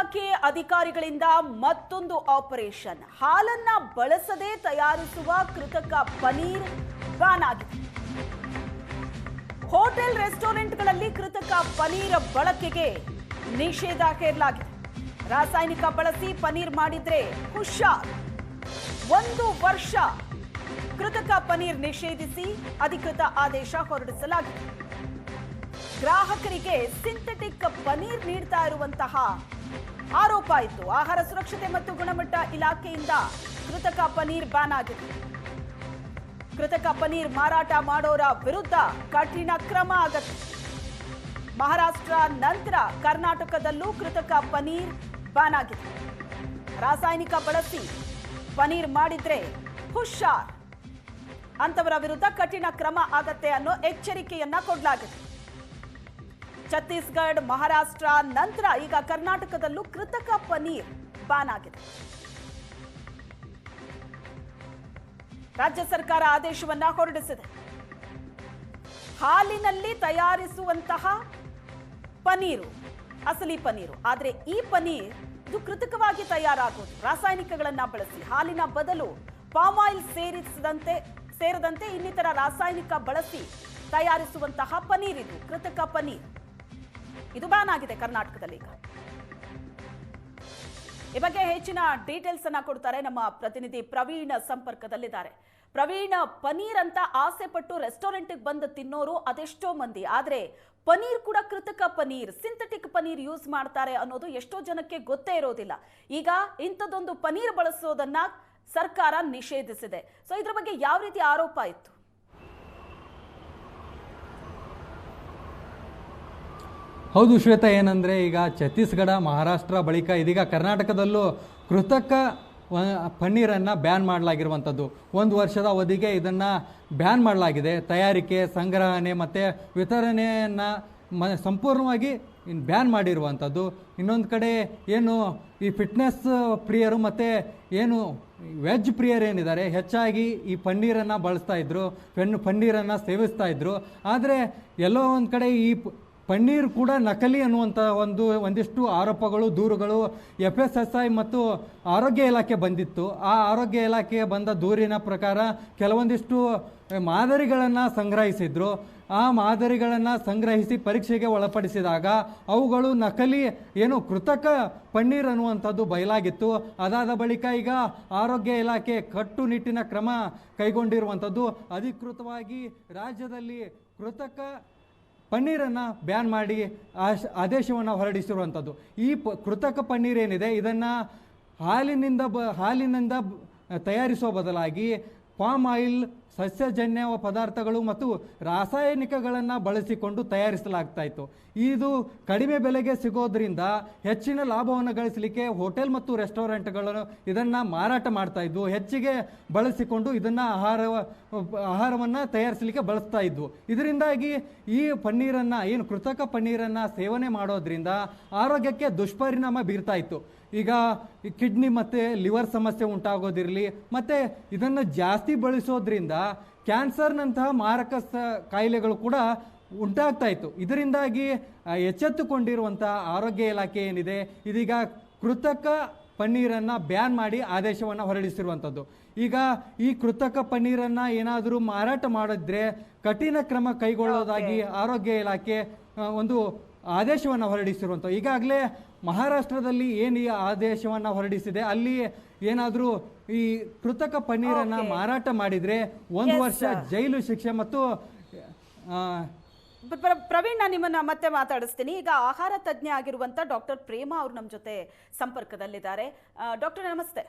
ಇಲಾಖೆ ಅಧಿಕಾರಿಗಳಿಂದ ಮತ್ತೊಂದು ಆಪರೇಷನ್. ಹಾಲನ್ನ ಬಳಸದೆ ತಯಾರಿಸುವ ಕೃತಕ ಪನೀರ್ ಬ್ಯಾನ್ ಆಗಿದೆ. ಹೋಟೆಲ್ ರೆಸ್ಟೋರೆಂಟ್ಗಳಲ್ಲಿ ಕೃತಕ ಪನೀರ್ ಬಳಕೆಗೆ ನಿಷೇಧ ಹೇರಲಾಗಿದೆ. ರಾಸಾಯನಿಕ ಬಳಸಿ ಪನೀರ್ ಮಾಡಿದ್ರೆ ಹುಷಾರ್. 1 ವರ್ಷ ಕೃತಕ ಪನೀರ್ ನಿಷೇಧಿಸಿ ಅಧಿಕೃತ ಆದೇಶ ಹೊರಡಿಸಲಾಗಿದೆ. ಗ್ರಾಹಕರಿಗೆ ಸಿಂಥೆಟಿಕ್ ಪನೀರ್ ನೀಡ್ತಾ ಇರುವಂತಹ ಆರೋಪ ಇತ್ತು. ಆಹಾರ ಸುರಕ್ಷತೆ ಮತ್ತು ಗುಣಮಟ್ಟ ಇಲಾಖೆಯಿಂದ ಕೃತಕ ಪನೀರ್ ಬ್ಯಾನ್ ಆಗಿದೆ. ಕೃತಕ ಪನೀರ್ ಮಾರಾಟ ಮಾಡೋರ ವಿರುದ್ಧ ಕಠಿಣ ಕ್ರಮ ಆಗತ್ತೆ. ಮಹಾರಾಷ್ಟ್ರ ನಂತರ ಕರ್ನಾಟಕದಲ್ಲೂ ಕೃತಕ ಪನೀರ್ ಬ್ಯಾನ್ ಆಗಿದೆ. ರಾಸಾಯನಿಕ ಬಳಸಿ ಪನೀರ್ ಮಾಡಿದ್ರೆ ಹುಷಾರ್, ಅಂತವರ ವಿರುದ್ಧ ಕಠಿಣ ಕ್ರಮ ಆಗತ್ತೆ ಅನ್ನೋ ಎಚ್ಚರಿಕೆಯನ್ನ ಕೊಡಲಾಗಿದೆ. ಛತ್ತೀಸ್ಗಢ, ಮಹಾರಾಷ್ಟ್ರ ನಂತರ ಈಗ ಕರ್ನಾಟಕದಲ್ಲೂ ಕೃತಕ ಪನೀರ್ ಬ್ಯಾನ್ ಆಗಿದೆ. ರಾಜ್ಯ ಸರ್ಕಾರ ಆದೇಶವನ್ನ ಹೊರಡಿಸಿದೆ. ಹಾಲಿನಲ್ಲಿ ತಯಾರಿಸುವಂತಹ ಪನೀರು ಅಸಲಿ ಪನೀರು, ಆದರೆ ಈ ಪನೀರ್ ಇದು ಕೃತಕವಾಗಿ ತಯಾರಾಗೋದು. ರಾಸಾಯನಿಕಗಳನ್ನ ಬಳಸಿ ಹಾಲಿನ ಬದಲು ಪಾಮ್ ಆಯಿಲ್ ಸೇರಿದಂತೆ ಇನ್ನಿತರ ರಾಸಾಯನಿಕ ಬಳಸಿ ತಯಾರಿಸುವಂತಹ ಪನೀರ್, ಇದು ಕೃತಕ ಪನೀರ್. ಇದು ಬ್ಯಾನ್ ಆಗಿದೆ ಕರ್ನಾಟಕದಲ್ಲಿ. ಈಗ ಈ ಬಗ್ಗೆ ಹೆಚ್ಚಿನ ಡೀಟೇಲ್ಸ್ ಅನ್ನ ಕೊಡ್ತಾರೆ ನಮ್ಮ ಪ್ರತಿನಿಧಿ ಪ್ರವೀಣ್ ಸಂಪರ್ಕದಲ್ಲಿದ್ದಾರೆ. ಪ್ರವೀಣ್, ಪನೀರ್ ಅಂತ ಆಸೆ ಪಟ್ಟು ರೆಸ್ಟೋರೆಂಟ್ಗೆ ಬಂದು ತಿನ್ನೋರು ಅದೆಷ್ಟೋ ಮಂದಿ, ಆದ್ರೆ ಪನೀರ್ ಕೂಡ ಕೃತಕ ಪನೀರ್, ಸಿಂಥೆಟಿಕ್ ಪನೀರ್ ಯೂಸ್ ಮಾಡ್ತಾರೆ ಅನ್ನೋದು ಎಷ್ಟೋ ಜನಕ್ಕೆ ಗೊತ್ತೇ ಇರೋದಿಲ್ಲ. ಈಗ ಇಂಥದ್ದೊಂದು ಪನೀರ್ ಬಳಸೋದನ್ನ ಸರ್ಕಾರ ನಿಷೇಧಿಸಿದೆ. ಸೊ ಇದ್ರ ಬಗ್ಗೆ ಯಾವ ರೀತಿ ಆರೋಪ ಇತ್ತು? ಹೌದು ಶ್ವೇತಾ, ಏನಂದರೆ ಈಗ ಛತ್ತೀಸ್ಗಢ, ಮಹಾರಾಷ್ಟ್ರ ಬಳಿಕ ಇದೀಗ ಕರ್ನಾಟಕದಲ್ಲೂ ಕೃತಕ ಪನ್ನೀರನ್ನು ಬ್ಯಾನ್ ಮಾಡಲಾಗಿರುವಂಥದ್ದು. 1 ವರ್ಷದ ಅವಧಿಗೆ ಇದನ್ನು ಬ್ಯಾನ್ ಮಾಡಲಾಗಿದೆ. ತಯಾರಿಕೆ, ಸಂಗ್ರಹಣೆ ಮತ್ತು ವಿತರಣೆಯನ್ನು ಸಂಪೂರ್ಣವಾಗಿ ಬ್ಯಾನ್ ಮಾಡಿರುವಂಥದ್ದು. ಇನ್ನೊಂದು ಕಡೆ ಏನು ಈ ಫಿಟ್ನೆಸ್ ಪ್ರಿಯರು ಮತ್ತು ಏನು ವೆಜ್ ಪ್ರಿಯರೇನಿದ್ದಾರೆ ಹೆಚ್ಚಾಗಿ ಈ ಪನ್ನೀರನ್ನು ಬಳಸ್ತಾ ಇದ್ರು, ಪನ್ನೀರನ್ನು ಸೇವಿಸ್ತಾ ಇದ್ರು. ಆದರೆ ಎಲ್ಲೋ ಒಂದು ಕಡೆ ಈ ಪನ್ನೀರ್ ಕೂಡ ನಕಲಿ ಅನ್ನುವಂಥ ಒಂದಿಷ್ಟು ಆರೋಪಗಳು, ದೂರುಗಳು FSSI ಮತ್ತು ಆರೋಗ್ಯ ಇಲಾಖೆ ಬಂದಿತ್ತು. ಆ ಆರೋಗ್ಯ ಇಲಾಖೆ ಬಂದ ದೂರಿನ ಪ್ರಕಾರ ಕೆಲವೊಂದಿಷ್ಟು ಮಾದರಿಗಳನ್ನು ಸಂಗ್ರಹಿಸಿದ್ರು. ಆ ಮಾದರಿಗಳನ್ನು ಸಂಗ್ರಹಿಸಿ ಪರೀಕ್ಷೆಗೆ ಒಳಪಡಿಸಿದಾಗ ಅವುಗಳು ನಕಲಿ ಏನು ಕೃತಕ ಪನ್ನೀರ್ ಅನ್ನುವಂಥದ್ದು ಬಯಲಾಗಿತ್ತು. ಅದಾದ ಬಳಿಕ ಈಗ ಆರೋಗ್ಯ ಇಲಾಖೆ ಕಟ್ಟುನಿಟ್ಟಿನ ಕ್ರಮ ಕೈಗೊಂಡಿರುವಂಥದ್ದು. ಅಧಿಕೃತವಾಗಿ ರಾಜ್ಯದಲ್ಲಿ ಕೃತಕ ಪನ್ನೀರನ್ನು ಬ್ಯಾನ್ ಮಾಡಿ ಆದೇಶವನ್ನು ಹೊರಡಿಸಿರುವಂಥದ್ದು. ಈ ಕೃತಕ ಪನ್ನೀರ್ ಏನಿದೆ ಇದನ್ನು ಹಾಲಿನಿಂದ ತಯಾರಿಸುವ ಬದಲಾಗಿ ಪಾಮ್ ಆಯಿಲ್, ಸಸ್ಯಜನ್ಯ ಪದಾರ್ಥಗಳು ಮತ್ತು ರಾಸಾಯನಿಕಗಳನ್ನು ಬಳಸಿಕೊಂಡು ತಯಾರಿಸಲಾಗ್ತಾ ಇತ್ತು. ಇದು ಕಡಿಮೆ ಬೆಲೆಗೆ ಸಿಗೋದ್ರಿಂದ ಹೆಚ್ಚಿನ ಲಾಭವನ್ನು ಗಳಿಸಲಿಕ್ಕೆ ಹೋಟೆಲ್ ಮತ್ತು ರೆಸ್ಟೋರೆಂಟ್ಗಳು ಇದನ್ನು ಮಾರಾಟ ಮಾಡ್ತಾ ಇದ್ವು. ಹೆಚ್ಚಿಗೆ ಬಳಸಿಕೊಂಡು ಇದನ್ನು ಆಹಾರವನ್ನು ತಯಾರಿಸಲಿಕ್ಕೆ ಬಳಸ್ತಾ ಇದ್ವು. ಇದರಿಂದಾಗಿ ಈ ಪನ್ನೀರನ್ನು ಏನು ಕೃತಕ ಪನ್ನೀರನ್ನು ಸೇವನೆ ಮಾಡೋದ್ರಿಂದ ಆರೋಗ್ಯಕ್ಕೆ ದುಷ್ಪರಿಣಾಮ ಬೀರ್ತಾ ಇತ್ತು. ಈಗ ಕಿಡ್ನಿ ಮತ್ತು ಲಿವರ್ ಸಮಸ್ಯೆ ಉಂಟಾಗೋದಿರಲಿ, ಮತ್ತು ಇದನ್ನು ಜಾಸ್ತಿ ಬಳಸೋದ್ರಿಂದ ಕ್ಯಾನ್ಸರ್ನಂತಹ ಮಾರಕ ಕಾಯಿಲೆಗಳು ಕೂಡ ಉಂಟಾಗ್ತಾ ಇತ್ತು. ಇದರಿಂದಾಗಿ ಎಚ್ಚೆತ್ತುಕೊಂಡಿರುವಂಥ ಆರೋಗ್ಯ ಇಲಾಖೆ ಏನಿದೆ ಇದೀಗ ಕೃತಕ ಪನ್ನೀರನ್ನು ಬ್ಯಾನ್ ಮಾಡಿ ಆದೇಶವನ್ನು ಹೊರಡಿಸಿರುವಂಥದ್ದು. ಈಗ ಈ ಕೃತಕ ಪನ್ನೀರನ್ನು ಏನಾದರೂ ಮಾರಾಟ ಮಾಡಿದ್ರೆ ಕಠಿಣ ಕ್ರಮ ಕೈಗೊಳ್ಳೋದಾಗಿ ಆರೋಗ್ಯ ಇಲಾಖೆ ಒಂದು ಆದೇಶವನ್ನು ಹೊರಡಿಸಿರುವಂಥದ್ದು. ಈಗಾಗಲೇ ಮಹಾರಾಷ್ಟ್ರದಲ್ಲಿ ಏನು ಈ ಆದೇಶವನ್ನು ಹೊರಡಿಸಿದೆ, ಅಲ್ಲಿ ಏನಾದರೂ ಈ ಕೃತಕ ಪನ್ನೀರನ್ನು ಮಾರಾಟ ಮಾಡಿದರೆ 1 ವರ್ಷ ಜೈಲು ಶಿಕ್ಷೆ ಮತ್ತು ಪ್ರವೀಣ್, ನಾನು ನಿಮ್ಮನ್ನ ಮತ್ತೆ ಮಾತಾಡಿಸ್ತೀನಿ. ಈಗ ಆಹಾರ ತಜ್ಞ ಆಗಿರುವಂತ ಡಾಕ್ಟರ್ ಪ್ರೇಮಾ ಅವರು ನಮ್ಮ ಜೊತೆ ಸಂಪರ್ಕದಲ್ಲಿದ್ದಾರೆ. ಡಾಕ್ಟರ್ ನಮಸ್ತೆ.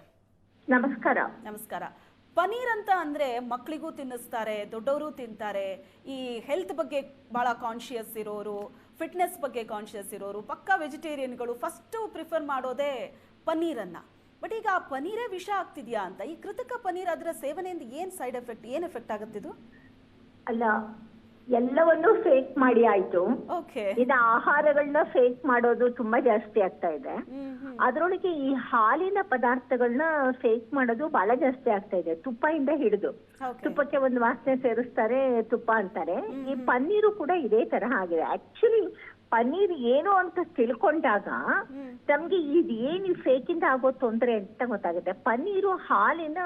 ನಮಸ್ಕಾರ. ನಮಸ್ಕಾರ. ಪನೀರ್ ಅಂತ ಅಂದ್ರೆ ಮಕ್ಕಳಿಗೂ ತಿನ್ನಿಸ್ತಾರೆ, ದೊಡ್ಡವರು ತಿಂತಾರೆ. ಈ ಹೆಲ್ತ್ ಬಗ್ಗೆ ಬಹಳ ಕಾನ್ಶಿಯಸ್ ಇರೋರು, ಫಿಟ್ನೆಸ್ ಬಗ್ಗೆ ಕಾನ್ಶಿಯಸ್ ಇರೋರು, ಪಕ್ಕಾ ವೆಜಿಟೇರಿಯನ್ಗಳು ಫಸ್ಟ್ ಪ್ರಿಫರ್ ಮಾಡೋದೇ ಪನ್ನೀರನ್ನ. ಬಟ್ ಈಗ ಆ ಪನೀರೇ ವಿಷ ಆಗ್ತಿದ್ಯಾ ಅಂತ, ಈ ಕೃತಕ ಪನೀರ್ ಅದರ ಸೇವನೆಯಿಂದ ಏನು ಸೈಡ್ ಎಫೆಕ್ಟ್, ಏನು ಎಫೆಕ್ಟ್ ಆಗುತ್ತಿದ್ದು? ಅಲ್ಲ, ಎಲ್ಲವನ್ನೂ ಫೇಕ್ ಮಾಡಿ ಆಯ್ತು. ಇದು ಆಹಾರಗಳನ್ನ ಫೇಕ್ ಮಾಡೋದು ತುಂಬಾ ಜಾಸ್ತಿ ಆಗ್ತಾ ಇದೆ. ಅದ್ರೊಳಗೆ ಈ ಹಾಲಿನ ಪದಾರ್ಥಗಳನ್ನ ಫೇಕ್ ಮಾಡೋದು ಬಹಳ ಜಾಸ್ತಿ ಆಗ್ತಾ ಇದೆ. ತುಪ್ಪದಿಂದ ಹಿಡಿದು ತುಪ್ಪಕ್ಕೆ ಒಂದು ವಾಸನೆ ಸೇರಿಸ್ತಾರೆ, ತುಪ್ಪ ಅಂತಾರೆ. ಈ ಪನ್ನೀರು ಕೂಡ ಇದೇ ತರಹ ಆಗಿದೆ. ಆಕ್ಚುಲಿ ಪನ್ನೀರ್ ಏನು ಅಂತ ತಿಳ್ಕೊಂಡಾಗ ನಮ್ಗೆ ಇದೇನು ಫೇಕ್ ಇಂದ ಆಗೋ ತೊಂದರೆ ಅಂತ ಗೊತ್ತಾಗುತ್ತೆ. ಪನ್ನೀರು ಹಾಲಿನ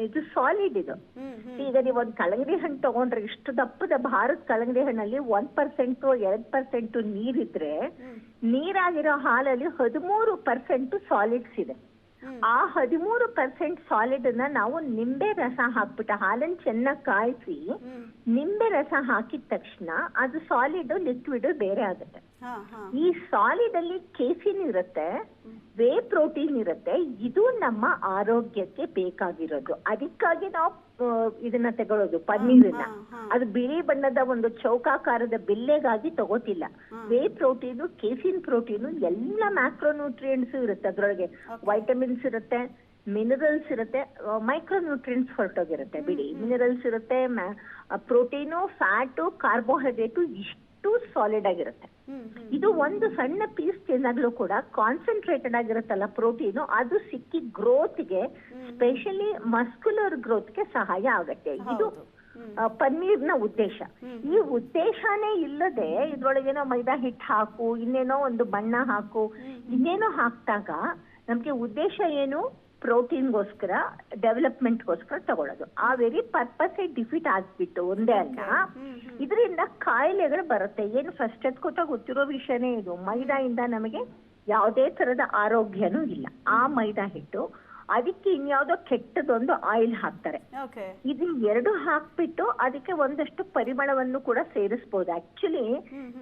ಇದು ಸಾಲಿಡ್ ಇದು. ಈಗ ನೀವು ಒಂದು ಕಲ್ಲಂಗಡಿ ಹಣ್ಣು ತಗೊಂಡ್ರೆ ಇಷ್ಟು ದಪ್ಪದ ಭಾರತ ಕಲ್ಲಂಗಡಿ ಹಣ್ಣಲ್ಲಿ 1% 2% ನೀರಿದ್ರೆ ನೀರಾಗಿರೋ ಹಾಲಲ್ಲಿ 13% ಸಾಲಿಡ್ಸ್ ಇದೆ. ಆ 13% ಸಾಲಿಡ್ ಅನ್ನ ನಾವು ನಿಂಬೆ ರಸ ಹಾಕ್ಬಿಟ್ಟು ಹಾಲನ್ನು ಚೆನ್ನಾಗಿ ಕಾಯಿಸಿ ನಿಂಬೆ ರಸ ಹಾಕಿದ ತಕ್ಷಣ ಅದು ಸಾಲಿಡ್ ಲಿಕ್ವಿಡ್ ಬೇರೆ ಆಗುತ್ತೆ. ಈ ಸಾಲಿಡ್ ಅಲ್ಲಿ ಕೇಸಿನ್ ಇರುತ್ತೆ, ವೇ ಪ್ರೋಟೀನ್ ಇರುತ್ತೆ. ಇದು ನಮ್ಮ ಆರೋಗ್ಯಕ್ಕೆ ಬೇಕಾಗಿರೋದು. ಅದಕ್ಕಾಗಿ ನಾವು ಇದನ್ನ ತಗೊಳ್ಳೋದು ಪನ್ನೀರನ್ನ. ಅದು ಬಿಳಿ ಬಣ್ಣದ ಒಂದು ಚೌಕಾಕಾರದ ಬಿಲ್ಲೆಗಾಗಿ ತಗೋತಿಲ್ಲ. ವೇ ಪ್ರೋಟೀನು, ಕೇಸಿನ್ ಪ್ರೋಟೀನು, ಎಲ್ಲ ಮ್ಯಾಕ್ರೋನ್ಯೂಟ್ರಿಯೆಂಟ್ಸ್ ಇರುತ್ತೆ ಅದ್ರೊಳಗೆ. ವೈಟಮಿನ್ಸ್ ಇರುತ್ತೆ, ಮಿನರಲ್ಸ್ ಇರುತ್ತೆ, ಮೈಕ್ರೋನ್ಯೂಟ್ರಿಯೆಂಟ್ಸ್ ಹೊರಟೋಗಿರುತ್ತೆ. ಬಿಡಿ ಮಿನರಲ್ಸ್ ಇರುತ್ತೆ, ಪ್ರೋಟೀನು, ಫ್ಯಾಟು, ಕಾರ್ಬೋಹೈಡ್ರೇಟು ಇಷ್ಟು ಸಾಲಿಡ್ ಆಗಿರುತ್ತೆ. ಇದು ಒಂದು ಸಣ್ಣ ಪೀಸ್ ತಿನ್ನಾಗ್ಲೂ ಕೂಡ ಕಾನ್ಸಂಟ್ರೇಟೆಡ್ ಆಗಿರುತ್ತಲ್ಲ ಪ್ರೋಟೀನು, ಅದು ಸಿಕ್ಕಿ ಗ್ರೋತ್ಗೆ, ಸ್ಪೆಷಲಿ ಮಸ್ಕ್ಯುಲರ್ ಗ್ರೋತ್ಗೆ ಸಹಾಯ ಆಗುತ್ತೆ. ಇದು ಪನ್ನೀರ್ನ ಉದ್ದೇಶ. ಈ ಉದ್ದೇಶನೇ ಇಲ್ಲದೆ ಇದ್ರೊಳಗೇನೋ ಮೈದಾ ಹಿಟ್ಟು ಹಾಕು, ಇನ್ನೇನೋ ಒಂದು ಬಣ್ಣ ಹಾಕು, ಇನ್ನೇನೋ ಹಾಕ್ದಾಗ ನಮ್ಗೆ ಉದ್ದೇಶ ಏನು? ಪ್ರೋಟೀನ್ಗೋಸ್ಕರ, ಡೆವಲಪ್ಮೆಂಟ್ಗೋಸ್ಕರ ತಗೊಳ್ಳೋದು. ಆ ವೆರಿ ಪರ್ಪಸ್ ಡಿಫೀಟ್ ಆಗ್ಬಿಟ್ಟು ಒಂದೇ ಅಲ್ಲ, ಇದರಿಂದ ಕಾಯಿಲೆಗಳು ಬರುತ್ತೆ. ಏನು ಫಸ್ಟ್ ಎತ್ಕೊತ ಗೊತ್ತಿರೋ ವಿಷಯನೇ ಇದು. ಮೈದಾಯಿಂದ ನಮಗೆ ಯಾವುದೇ ತರದ ಆರೋಗ್ಯನೂ ಇಲ್ಲ. ಆ ಮೈದಾ ಹಿಟ್ಟು ಅದಕ್ಕೆ ಇನ್ಯಾವುದೋ ಕೆಟ್ಟದೊಂದು ಆಯಿಲ್ ಹಾಕ್ತಾರೆ. ಇದು ಎರಡು ಹಾಕ್ಬಿಟ್ಟು ಅದಕ್ಕೆ ಒಂದಷ್ಟು ಪರಿಮಳವನ್ನು ಕೂಡ ಸೇರಿಸಬಹುದು. ಆಕ್ಚುಲಿ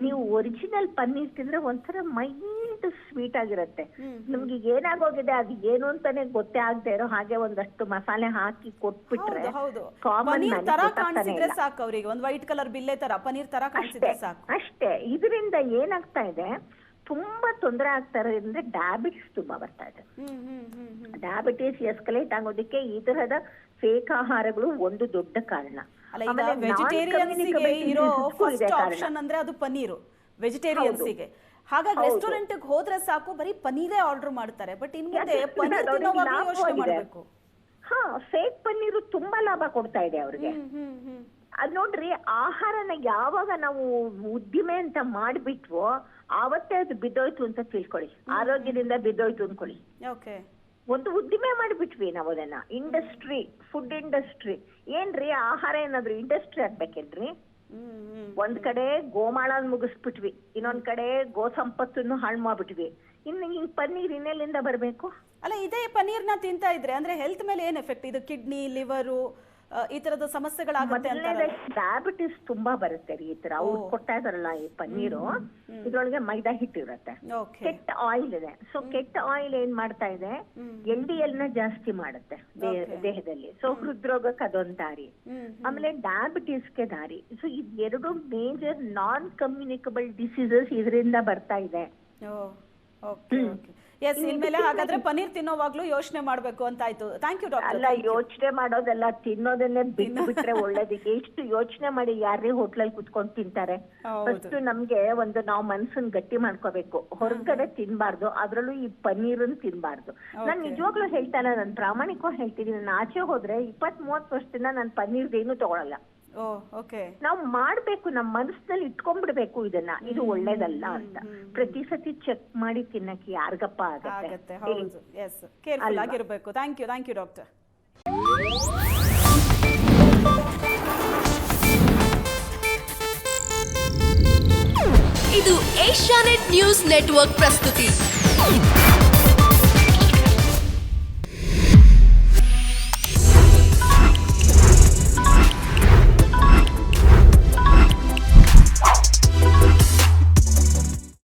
ನೀವು ಒರಿಜಿನಲ್ ಪನ್ನೀರ್ ತಿಂದ್ರೆ ಒಂಥರ ಮೈಲ್ಡ್ ಸ್ವೀಟ್ ಆಗಿರುತ್ತೆ. ನಮ್ಗೆ ಏನಾಗೋಗಿದೆ ಅದು ಏನು ಅಂತಾನೆ ಗೊತ್ತೇ ಆಗದೆ ಇರೋ ಹಾಗೆ ಒಂದಷ್ಟು ಮಸಾಲೆ ಹಾಕಿ ಕೊಟ್ಬಿಟ್ರೆ ಸಾಕು ಅವರಿಗೆ. ಒಂದು ವೈಟ್ ಕಲರ್ ಬಿಲ್ಲೆ ತರ ಪನ್ನೀರ್ ತರ ಕಾಣಿಸಿದ್ರೆ ಸಾಕು ಅಷ್ಟೇ. ಇದರಿಂದ ಏನಾಗ್ತಾ ಇದೆ, ತುಂಬಾ ತೊಂದರೆ ಆಗ್ತಾ ಇರೋದ್ರಿಂದ ಡಯಾಬಿಟಿಸ್ ತುಂಬಾ ಬರ್ತಾ ಇದೆ. ಡಯಾಬಿಟಿಸ್ ಎಸ್ಕಲೇಟ್ ಆಗೋದಕ್ಕೆ ಈ ತರಹದ ಫೇಕ್ ಆಹಾರಗಳು ಒಂದು ದೊಡ್ಡ ಕಾರಣ. ವೆಜಿಟೇರಿಯನ್ಸ್ಗೆ ಇರೋ ಫಸ್ಟ್ ಆಪ್ಷನ್ ಅಂದ್ರೆ ಅದು ಪನ್ನೀರು ವೆಜಿಟೇರಿಯನ್ಸ್ಗೆ. ಹಾಗಾಗಿ ರೆಸ್ಟೋರೆಂಟ್ ಹೋದ್ರೆ ಸಾಕು ಬರೀ ಪನ್ನೀರೇ ಆರ್ಡರ್ ಮಾಡ್ತಾರೆ. ಬಟ್ ಇನ್ ಮುಂದೆ ಪನ್ನೀರ್ ತಿನ್ನೋವಾಗ ಯೋಚನೆ ಮಾಡಬೇಕು. ಫೇಕ್ ಪನ್ನೀರು ತುಂಬಾ ಲಾಭ ಕೊಡ್ತಾ ಇದೆ ಅವ್ರಿಗೆ. ಅದ್ ನೋಡ್ರಿ, ಆಹಾರನ ಯಾವಾಗ ನಾವು ಉದ್ದಿಮೆ ಅಂತ ಮಾಡ್ಬಿಟ್ವೋ ಆವತ್ತೇ ಅದು ಬಿದ್ದೋಯ್ತು ಅಂತ ತಿಳ್ಕೊಳ್ಳಿ. ಆರೋಗ್ಯದಿಂದ ಬಿದ್ದೋಯ್ತು ಅನ್ಕೊಳ್ಳಿ. ಒಂದು ಉದ್ದಿಮೆ ಮಾಡ್ಬಿಟ್ವಿ ನಾವು ಅದನ್ನ. Industry, food industry. ಏನ್ರಿ ಆಹಾರ ಏನಾದ್ರು ಇಂಡಸ್ಟ್ರಿ ಆಗ್ಬೇಕೇನ್ರಿ? ಒಂದ್ ಕಡೆ ಗೋಮಾಳ ಮುಗಿಸ್ಬಿಟ್ವಿ, ಇನ್ನೊಂದ್ ಕಡೆ ಗೋ ಸಂಪತ್ತನ್ನು ಹಾಳು ಮಾಡ್ಬಿಟ್ವಿ. ಇನ್ನು ಈ ಪನ್ನೀರ್ ಇನ್ನೆಲ್ಲಿಂದ ಬರ್ಬೇಕು? ಅಲ್ಲ, ಇದೇ ಪನ್ನೀರ್ನ ತಿಂತಾ ಇದ್ರೆ ಅಂದ್ರೆ ಹೆಲ್ತ್ ಮೇಲೆ ಏನ್ ಎಫೆಕ್ಟ್? ಇದು ಕಿಡ್ನಿ, ಲಿವರು ಈ ತರದ ಸಮಸ್ಯೆಗಳಾಗುತ್ತೆ. ಡಯಾಬಿಟಿಸ್ ತುಂಬಾ ಬರುತ್ತೆ ಈ ತರ. ಅವ್ರು ಕೊಡ್ತಾ ಇದಾರಲ್ಲ ಈ ಪನ್ನೀರು, ಇದ್ರೊಳಗೆ ಮೈದಾ ಹಿಟ್ಟು ಇರುತ್ತೆ, ಕೆಟ್ಟ ಆಯಿಲ್ ಇದೆ. ಸೊ ಕೆಟ್ಟ ಆಯಿಲ್ ಏನ್ ಮಾಡ್ತಾ ಇದೆ, LDL ನ ಜಾಸ್ತಿ ಮಾಡುತ್ತೆ ದೇಹದಲ್ಲಿ. ಸೊ ಹೃದ್ರೋಗಕ್ಕೆ ಅದೊಂದ್ ದಾರಿ, ಆಮೇಲೆ ಡಯಾಬಿಟಿಸ್ಗೆ ದಾರಿ. ಸೊ ಇದೆರಡು ಮೇಜರ್ ನಾನ್ ಕಮ್ಯುನಿಕಬಲ್ ಡಿಸೀಸಸ್ ಇದರಿಂದ ಬರ್ತಾ ಇದೆ. ಇನ್ಮೇಲೆ ಹಾಗಾದ್ರೆ ಪನ್ನೀರ್ ತಿನ್ನೋವಾಗ್ಲೂ ಯೋಚನೆ ಮಾಡ್ಬೇಕು ಅಂತ ಆಯ್ತು. Thank you doctor. ಅಲ್ಲ, ಯೋಚನೆ ಮಾಡೋದೆಲ್ಲ, ತಿನ್ನೋದನ್ನೇ ಬಿಟ್ಟು ಬಿಟ್ರೆ ಒಳ್ಳೇದಿಕ್ಕೆ. ಎಷ್ಟು ಯೋಚನೆ ಮಾಡಿ ಯಾರೇ ಹೋಟ್ಲಲ್ಲಿ ಕುತ್ಕೊಂಡು ತಿಂತಾರೆ? ಫಸ್ಟ್ ನಮ್ಗೆ ಒಂದು ನಾವು ಮನ್ಸನ್ ಗಟ್ಟಿ ಮಾಡ್ಕೋಬೇಕು. ಹೊರಗಡೆ ತಿನ್ಬಾರ್ದು, ಅದ್ರಲ್ಲೂ ಈ ಪನ್ನೀರನ್ ತಿನ್ಬಾರ್ದು. ನಾನ್ ನಿಜವಾಗ್ಲೂ ಹೇಳ್ತಾ ಇಲ್ಲ, ನಾನು ಪ್ರಾಮಾಣಿಕವಾಗಿ ಹೇಳ್ತೀನಿ. ನಾನು ಆಚೆ ಹೋದ್ರೆ 20-30 ವರ್ಷದಿಂದ ನಾನು ಪನ್ನೀರ್ದೇನು ತಗೊಳಲ್ಲ. ನಾವು ಮಾಡ್ಬೇಕು, ನಮ್ ಮನಸ್ಸಿನಲ್ಲಿ ಇಟ್ಕೊಂಡ್ಬಿಡ್ಬೇಕು ಇದನ್ನ, ಇದು ಒಳ್ಳೇದಲ್ಲ ಅಂತ. ಪ್ರತಿ ಸತಿ ಚೆಕ್ ಮಾಡಿ ತಿನ್ನಕ್ಕೆ ಯಾರಿಗಪ್ಪ ಆಗತ್ತೆ? ಕೇರ್ಫುಲ್ ಆಗಿರ್ಬೇಕು. Thank you doctor. ಇದು ಏಷ್ಯಾನೆಟ್ ನ್ಯೂಸ್ ನೆಟ್ವರ್ಕ್ ಪ್ರಸ್ತುತಿ.